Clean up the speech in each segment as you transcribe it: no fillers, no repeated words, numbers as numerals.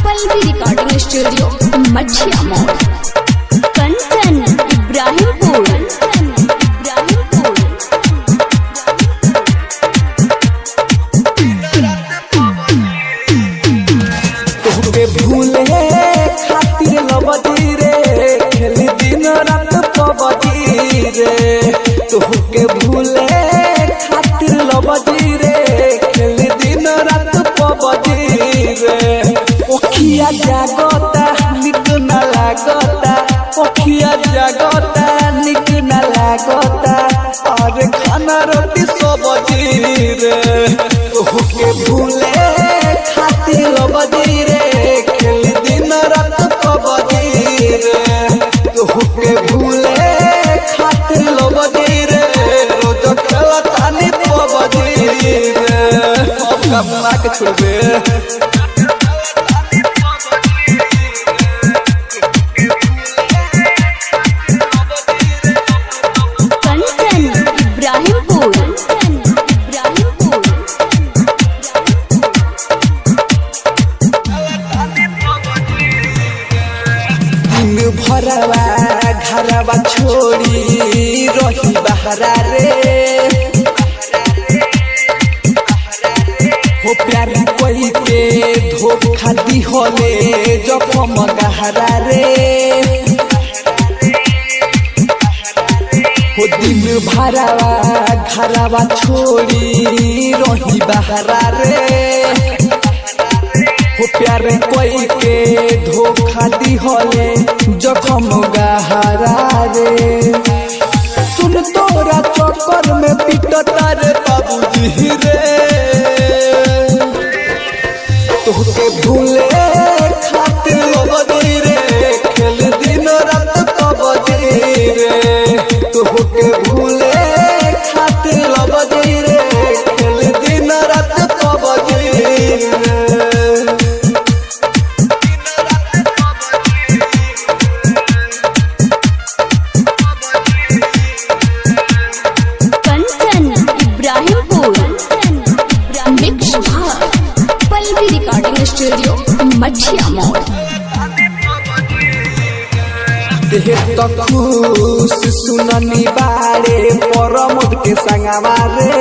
Pallavi recording studio मछिया मोड़ कंचन इब्राहिमपुर। तोहके भूले खातिर लबदी रे खेली दिन रात पबदी रे। तोहके भूले खातिर लबदी रे खेली दिन रात पबदी रे। ओखिया जागता निक न लागता, ओखिया जागता निक न लागता, और खाना रोटी सब्जी रे। तोहके भूले खातिर लबदी रे खेली दिन रात पबदी रे। तोहके भूले खातिर लबदी रे रोज खेलता नी पबदी रे। अब कमा के छोड़बे भरवा घरवा छोड़ी रही बहरा रे। हो प्यार कोई के धोखा दी होले जखम गहरा रे। हो दिन भरवा घरवा छोड़ी रही बहरा रे। हो प्यार कोई के धोखा दी होले जखम गहरा रे। सुन तोरा चक्कर में पिटता रे बाबूजी रे। तोहके भूले खातिर लबदी रे खेल दिन रात पबदी रे। तोहके भूले खातिर लबदी रे खेल दिन रात पबदी रे। पल्लवी रिकॉर्डिंग स्टूडियो मछिया मोड़। देह तो खुश सुननी बारे परमोद के संगवा रे।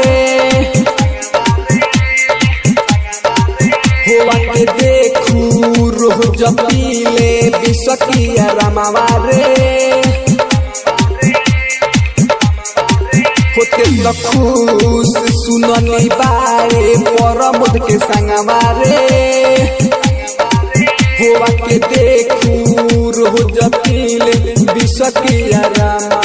होवा के देखू रोज पीले बिसकिया रमावा रे। होते तो खुश सुननी बारे परमोद के संगवा रे। होवा के देखू रोज पीले बिसकिया राम